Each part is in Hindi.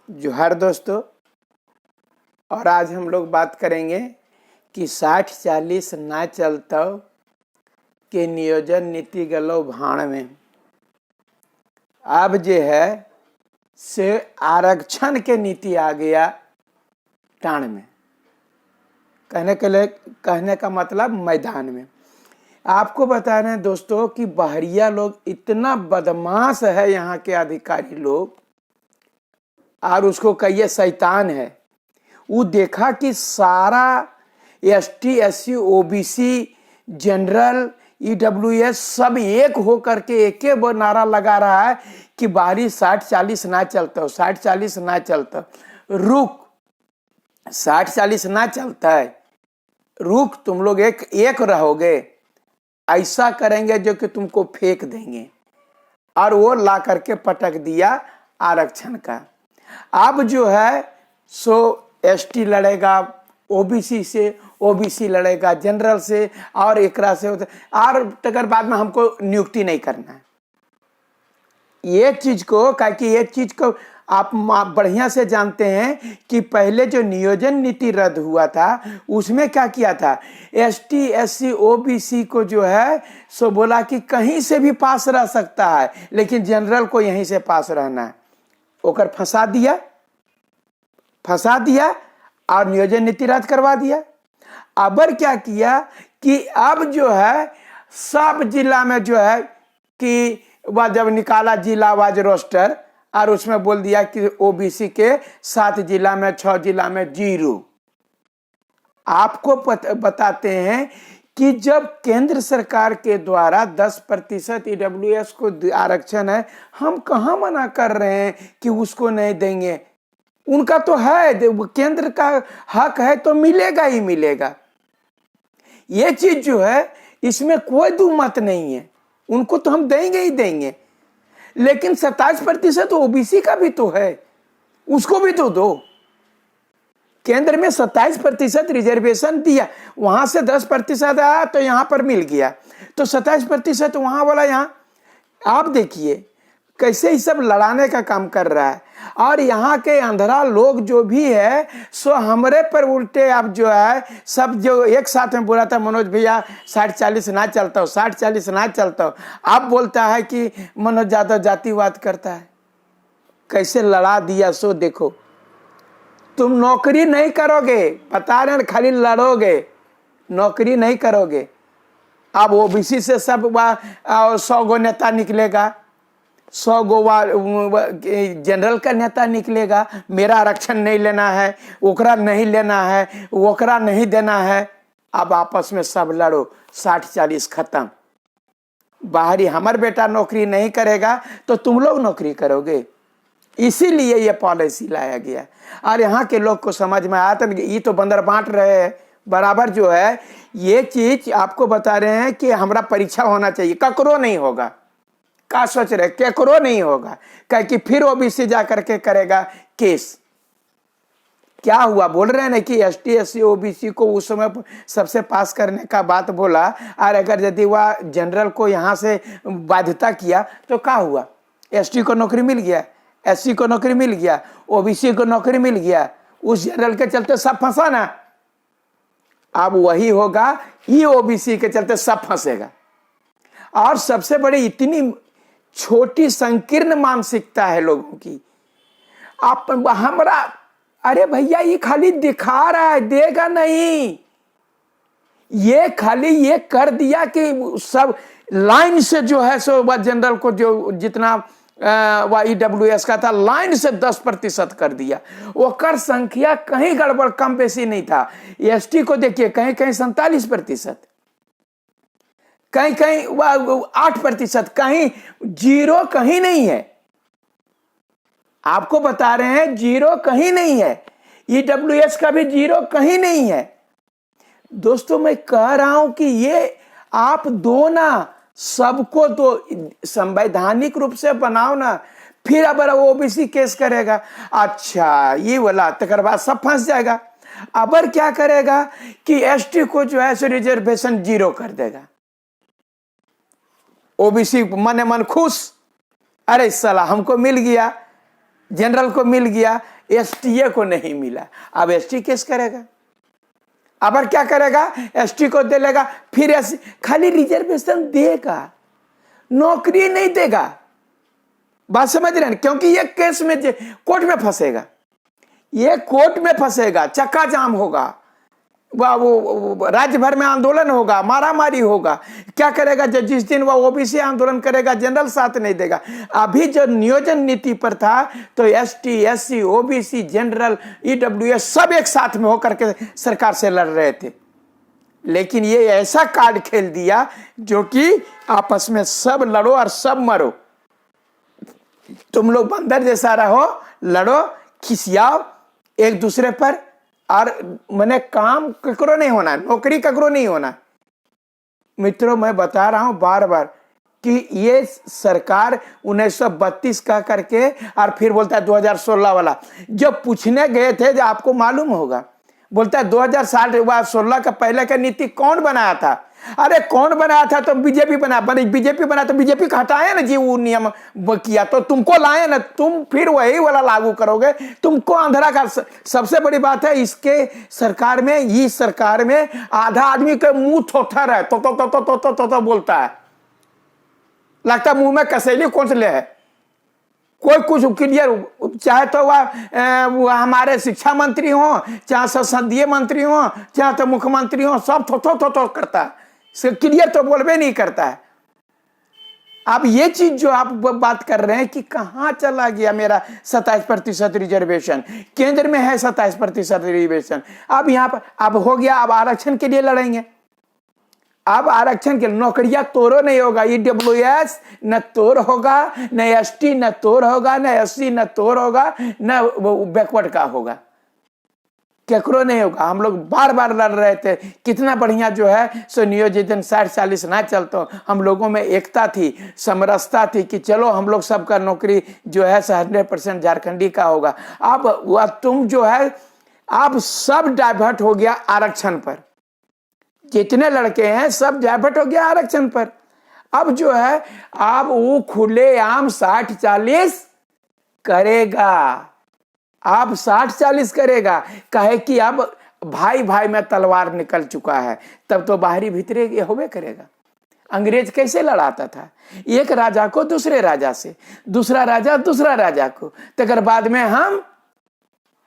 जोहार दोस्तों। और आज हम लोग बात करेंगे कि 60-40 ना चलता के नियोजन नीति गलो भाण में। अब जो है से आरक्षण के नीति आ गया टाण में। कहने का मतलब मैदान में। आपको बता रहे हैं दोस्तों कि बहरिया लोग इतना बदमाश है, यहाँ के अधिकारी लोग, और उसको कहिए शैतान है। वो देखा कि सारा ST SC OBC general EWS सब एक हो करके एक नारा लगा रहा है कि बाहरी 60-40 ना चलता, 60-40 ना चलता, रुक 60-40 ना चलता है, रुक, तुम लोग एक रहोगे, ऐसा करेंगे जो कि तुमको फेंक देंगे। और वो ला करके पटक दिया आरक्षण का। अब जो है सो एसटी लड़ेगा ओबीसी से, ओबीसी लड़ेगा जनरल से, और एकरा से, और तकर बाद में हमको नियुक्ति नहीं करना है। ये चीज को एक चीज को आप बढ़िया से जानते हैं कि पहले जो नियोजन नीति रद्द हुआ था उसमें क्या किया था, एसटी एससी ओबीसी को जो है सो बोला कि कहीं से भी पास रह सकता है, लेकिन जनरल को यहीं से पास रहना है। ओकर फंसा दिया और नियोजन नीति रद्द करवा दिया। अबर क्या किया कि अब जो है सब जिला में जो है कि वह जब निकाला जिला वाइज रोस्टर, और उसमें बोल दिया कि ओबीसी के 7 जिला में 6 जिला में 0। आपको बताते हैं कि जब केंद्र सरकार के द्वारा 10% ईडब्ल्यूएस को आरक्षण है, हम कहाँ मना कर रहे हैं कि उसको नहीं देंगे। उनका तो है, केंद्र का हक है तो मिलेगा ही मिलेगा। ये चीज जो है इसमें कोई दो मत नहीं है, उनको तो हम देंगे ही देंगे। लेकिन 27% ओबीसी का भी तो है, उसको भी तो दो। केंद्र में 27% रिजर्वेशन दिया, वहां से 10% आया तो यहां पर मिल गया, तो 27% वहां वाला यहाँ। आप देखिए कैसे ही सब लड़ाने का काम कर रहा है। और यहाँ के अंधरा लोग जो भी है सो हमरे पर उल्टे अब जो है सब जो एक साथ में बोला था मनोज भैया 60-40 ना चलता हो, 60-40 ना चलता हो, अब बोलता है कि मनोज यादव जातिवाद करता है। कैसे लड़ा दिया सो देखो। तुम नौकरी नहीं करोगे, बता रहे हैं, खाली लड़ोगे, नौकरी नहीं करोगे। अब ओबीसी से सब 100 गो नेता निकलेगा, 100 गो जनरल का नेता निकलेगा। मेरा आरक्षण नहीं लेना है, ओकरा नहीं लेना है, ओकरा नहीं देना है। अब आपस में सब लड़ो, 60-40 खत्म। बाहरी हमार बेटा नौकरी नहीं करेगा तो तुम लोग नौकरी करोगे। इसीलिए ये पॉलिसी लाया गया। और यहाँ के लोग को समझ में आया था, ये तो बंदर बांट रहे हैं बराबर जो है। ये चीज आपको बता रहे हैं कि हमारा परीक्षा होना चाहिए, ककरो नहीं होगा। का सोच रहे, केकरो नहीं होगा, कह कि फिर ओबीसी जा करके करेगा केस। क्या हुआ, बोल रहे हैं ना कि एसटी एससी ओबीसी को उस समय सबसे पास करने का बात बोला, और अगर यदि वह जनरल को यहाँ से बाध्यता किया तो क्या हुआ, एसटी को नौकरी मिल गया, एससी को नौकरी मिल गया, ओबीसी को नौकरी मिल गया। उस जनरल के चलते सब फंसा ना। अब वही होगा, ये ओबीसी के चलते सब फंसेगा। और सबसे बड़ी इतनी छोटी संकीर्ण मानसिकता है लोगों की। आप हमरा, अरे भैया ये खाली दिखा रहा है, देगा नहीं। ये खाली ये कर दिया कि सब लाइन से जो है सो वह जनरल को जो जितना वह ईडब्ल्यूएस का था लाइन से 10% कर दिया। वो कर संख्या कहीं गड़बड़ कम बेसी नहीं था। एसटी को देखिए कहीं कहीं 47%, कहीं कहीं 8%, कहीं 0 कहीं नहीं है। आपको बता रहे हैं 0 कहीं नहीं है। ईडब्ल्यूएस का भी 0 कहीं नहीं है। दोस्तों मैं कह रहा हूं कि ये आप दो ना, सबको दो, संवैधानिक रूप से बनाओ ना। फिर अगर ओबीसी केस करेगा, अच्छा ये वाला, तकर बाद सब फंस जाएगा। अबर क्या करेगा कि एसटी को जो है रिजर्वेशन 0 कर देगा, ओबीसी मने मन खुश, अरे साला हमको मिल गया, जनरल को मिल गया, एसटीए को नहीं मिला। अब एसटी केस करेगा, अब और क्या करेगा, एसटी को दे लेगा, फिर खाली रिजर्वेशन देगा, नौकरी नहीं देगा। बात समझ रहे हैं? क्योंकि ये केस में कोर्ट में फंसेगा, ये कोर्ट में फंसेगा, चक्का जाम होगा, वो राज्य भर में आंदोलन होगा, मारामारी होगा। क्या करेगा, जो जिस दिन वो ओबीसी आंदोलन करेगा जनरल साथ नहीं देगा। अभी जो नियोजन नीति पर था तो ST, SC, OBC, general, EWS सब एक साथ में होकर के सरकार से लड़ रहे थे। लेकिन ये ऐसा कार्ड खेल दिया जो कि आपस में सब लड़ो और सब मरो, तुम लोग बंदर जैसा रहो, लड़ो, खिसियाओ एक दूसरे पर, और मैंने काम ककरो नहीं होना, नौकरी ककरो नहीं होना। मित्रों, मैं बता रहा हूं बार बार कि ये सरकार 1932 कह करके और फिर बोलता है 2016 वाला। जब पूछने गए थे, जो आपको मालूम होगा, बोलता है 2016 का पहले का नीति कौन बनाया था? अरे कौन बनाया था? तो बीजेपी बना, बीजेपी बना तो बीजेपी का हटाया ना जी, वो नियम किया तो तुमको लाए ना, तुम फिर वही वाला लागू करोगे, तुमको अंधेरा का। सबसे बड़ी बात है इसके सरकार में, इस सरकार में आधा आदमी का मुंह थोथर है, तो बोलता है, लगता मुंह में कसैली कौन से ले है। कोई कुछ क्लियर, चाहे तो वह हमारे शिक्षा मंत्री हो, चाहे संसदीय मंत्री हो, चाहे तो मुख्यमंत्री हो, सब थो करता है, क्लियर तो बोलबे नहीं करता है। अब ये चीज जो आप बात कर रहे हैं कि कहां चला गया मेरा 27% रिजर्वेशन, केंद्र में है 27% रिजर्वेशन, अब यहां पर अब हो गया, अब आरक्षण के लिए लड़ेंगे। अब आरक्षण के नौकरियां तोड़ो नहीं होगा, ईडब्ल्यूएस न तोड़ होगा, न एसटी न तोड़ होगा, न एससी न तोड़ होगा, न बैकवर्ड का होगा, केकरो नहीं होगा। हम लोग बार बार लड़ रहे थे, कितना बढ़िया जो है सो नियोजित 60-40 ना चलता, हम लोगों में एकता थी, समरसता थी कि चलो हम लोग सबका नौकरी जो है 100% झारखंडी का होगा। अब वह तुम जो है, अब सब डाइवर्ट हो गया आरक्षण पर, जितने लड़के हैं सब डाइवर्ट हो गया आरक्षण पर। अब जो है, अब वो खुलेआम 60-40 करेगा, आप 60-40 करेगा, कहे कि अब भाई भाई में तलवार निकल चुका है, तब तो बाहरी भीतरे ये होबे करेगा। अंग्रेज कैसे लड़ाता था, एक राजा को दूसरे राजा से, दूसरा राजा दूसरा राजा को, तकर बाद में हम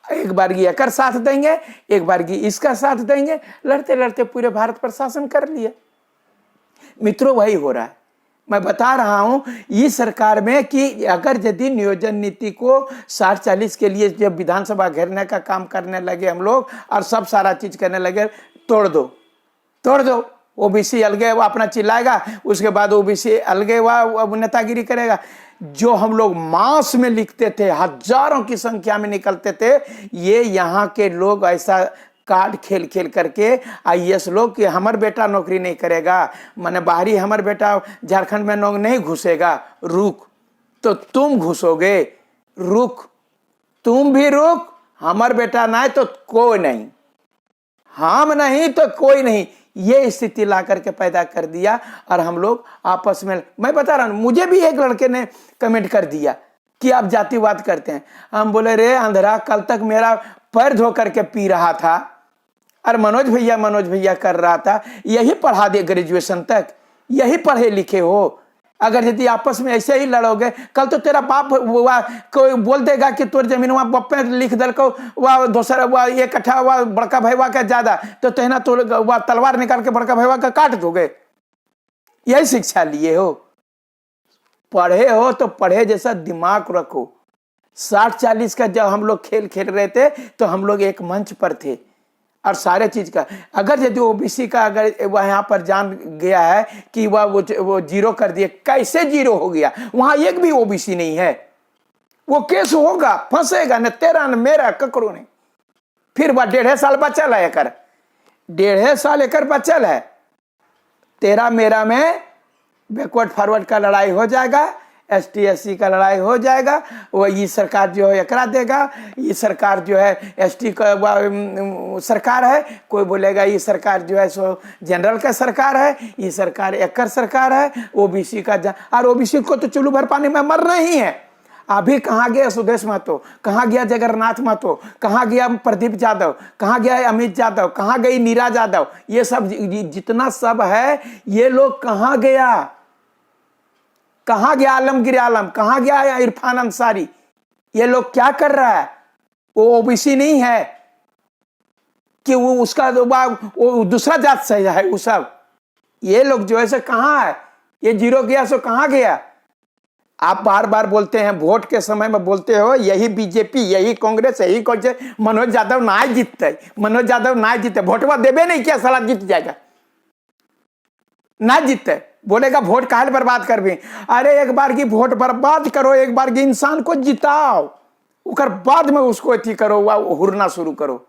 एक बार एक साथ देंगे, एक बार इसका साथ देंगे, लड़ते लड़ते पूरे भारत पर शासन कर लिया। मित्रों, वही हो रहा है। मैं बता रहा हूं इस सरकार में कि अगर यदि नियोजन नीति को 60-40 के लिए जब विधानसभा घेरने का काम करने लगे हम लोग और सब सारा चीज करने लगे, तोड़ दो, ओबीसी अलगे वो अपना चिल्लाएगा, उसके बाद ओबीसी अलगे वो नेतागिरी करेगा। जो हम लोग मास में लिखते थे, हजारों की संख्या में निकलते थे, ये यहाँ के लोग ऐसा कार्ड खेल खेल करके आईएएस लोग कि हमार बेटा नौकरी नहीं करेगा, माने बाहरी हमार बेटा झारखंड में नहीं घुसेगा, रुक तो तुम घुसोगे, रुक तुम भी रुक, हमार बेटा नहीं तो कोई नहीं, हम नहीं तो कोई नहीं, ये स्थिति ला करके पैदा कर दिया। और हम लोग आपस में, मैं बता रहा हूं, मुझे भी एक लड़के ने कमेंट कर दिया कि आप जातिवाद करते हैं। हम बोले, रे अंधरा, कल तक मेरा पैर धो करके पी रहा था और मनोज भैया कर रहा था, यही पढ़ा दे ग्रेजुएशन तक, यही पढ़े लिखे हो। अगर यदि आपस में ऐसे ही लड़ोगे, कल तो तेरा बाप कोई बोल देगा कि तोर जमीन वहां बाप पे लिख दल को, वह दूसरा वह 1 कट्ठा वह बड़का भैया का ज्यादा, तो तेना तो वह तलवार निकाल के बड़का भैया का काट दोगे। यही शिक्षा लिए हो, पढ़े हो तो पढ़े जैसा दिमाग रखो। 60-40 का जब हम लोग खेल खेल रहे थे तो हम लोग एक मंच पर थे और सारे चीज का, अगर यदि ओबीसी का अगर वह यहाँ पर जान गया है कि वो जीरो कर दिए, कैसे जीरो हो गया, वहां एक भी ओबीसी नहीं है, वो केस होगा, फंसेगा, न तेरा न मेरा ककरो नहीं। फिर वह 1.5 साल बचल है, 1.5 साल एक बचल है, तेरा मेरा में बैकवर्ड फॉरवर्ड का लड़ाई हो जाएगा, एसटी एससी का लड़ाई हो जाएगा। वो ये सरकार जो है एकरा देगा, ये सरकार जो है एसटी का सरकार है, कोई बोलेगा ये सरकार जो है सो जनरल का सरकार है, ये सरकार एकर सरकार है, ओबीसी का और ओबीसी को तो चुल्लू भर पानी में मरना ही है। अभी कहाँ गया सुदेश महतो, कहाँ गया जगन्नाथ महतो, कहाँ गया प्रदीप यादव, कहाँ गया अमित यादव, कहाँ गई नीरा यादव, ये सब जितना सब है ये लोग कहाँ गया? कहाँ गया आलमगीर आलम, कहाँ गया इरफान अंसारी? ये लोग क्या कर रहा है? वो ओबीसी नहीं है कि वो उसका वो दूसरा जात से है वो सब। ये लोग जो है कहाँ है? ये जीरो गया सो कहाँ गया? आप बार बार बोलते हैं, वोट के समय में बोलते हो यही बीजेपी, यही कांग्रेस, यही कौन मनोज यादव ना जीतते, मनोज यादव ना जीते, वोटवा देवे नहीं क्या साला जीत जाएगा? ना जीतते, बोलेगा वोट काहे बर्बाद कर भी। अरे एक बार की वोट बर्बाद करो, एक बार की इंसान को जिताओ, उकर बाद में उसको अथी करो, हुरना शुरू करो।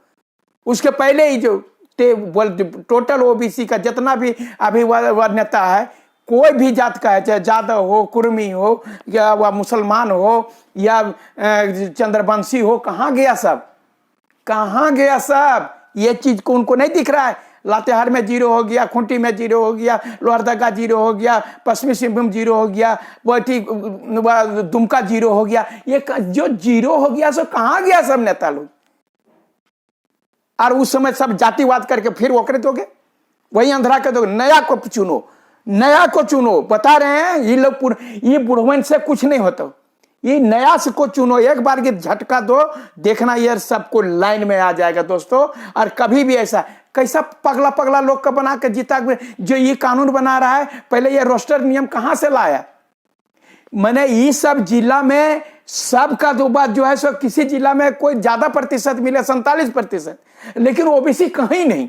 उसके पहले ही जो टोटल ओबीसी का जितना भी अभी वह नेता है, कोई भी जात का है, चाहे यादव हो, कुर्मी हो, या वह मुसलमान हो, या चंद्रवंशी हो, कहाँ गया सब? कहाँ गया सब? ये चीज को उनको नहीं दिख रहा है। लातेहार में जीरो हो गया, खूंटी में जीरो हो गया, लोहरदगा जीरो हो गया, पश्चिमी सिंहभूम जीरो हो गया, दुमका जीरो हो गया। ये जो जीरो हो गया सो कहाँ गया सब नेता लोग? और उस समय सब जातिवाद करके फिर वो करे दोगे, वही अंधरा कर दोगे। नया को चुनो, नया को चुनो। बता रहे हैं ये लोग, ये बुढ़वन से कुछ नहीं होता, ये नया से को चुनो। एक बार की झटका दो, देखना ये सबको लाइन में आ जाएगा दोस्तों। और कभी भी ऐसा कैसा पगला पगला लोग का बना के जीता, जो ये कानून बना रहा है, पहले ये रोस्टर नियम कहां से लाया? मैंने ये सब जिला में सबका दो बात जो है सो, किसी जिला में कोई ज्यादा प्रतिशत मिले 47%, लेकिन ओबीसी कहीं नहीं।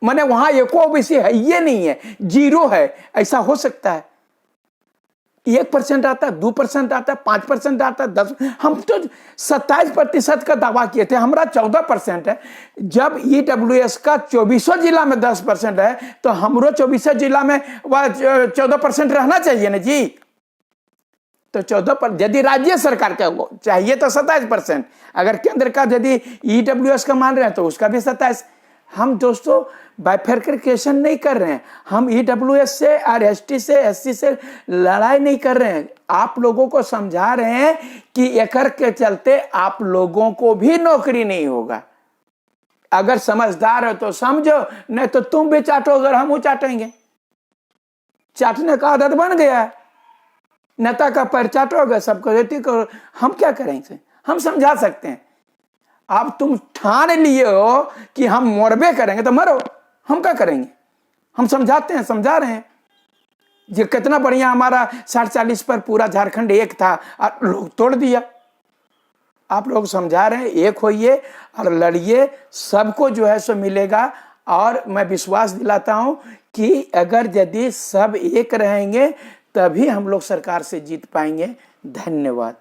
मैंने वहां एको ओबीसी है ये नहीं है, जीरो है। ऐसा हो सकता है? 1% आता, 2% आता, 5% आता, 10। हम तो 27% का दावा किए थे, हमारा 14% है। जब ईडब्ल्यूएस का 24 जिला में 10% है, तो हमरो 24 जिला में वह 14% रहना चाहिए ना जी। तो 14%, यदि राज्य सरकार का चाहिए तो 27%, अगर केंद्र का यदि ईडब्ल्यूएस का मान रहे हैं तो उसका भी 27। हम दोस्तों बाइफरकेशन नहीं कर रहे हैं, हम ईडब्ल्यूएस से और एसटी से एससी से लड़ाई नहीं कर रहे हैं। आप लोगों को समझा रहे हैं कि एकर के चलते आप लोगों को भी नौकरी नहीं होगा। अगर समझदार हो तो समझो, नहीं तो तुम भी चाटो, अगर हम चाटेंगे। चाटने का आदत बन गया है, नेता का पैर चाटोगे, सबको देती करो। हम क्या करेंगे? हम समझा सकते हैं। अब तुम ठान लिए हो कि हम मरबे करेंगे तो मरो, हम क्या करेंगे? हम समझाते हैं, समझा रहे हैं। ये कितना बढ़िया हमारा 60-40 पर पूरा झारखंड एक था और लोग तोड़ दिया। आप लोग समझा रहे हैं, एक होइए और लड़िए, सबको जो है सो मिलेगा। और मैं विश्वास दिलाता हूं कि अगर यदि सब एक रहेंगे तभी हम लोग सरकार से जीत पाएंगे। धन्यवाद।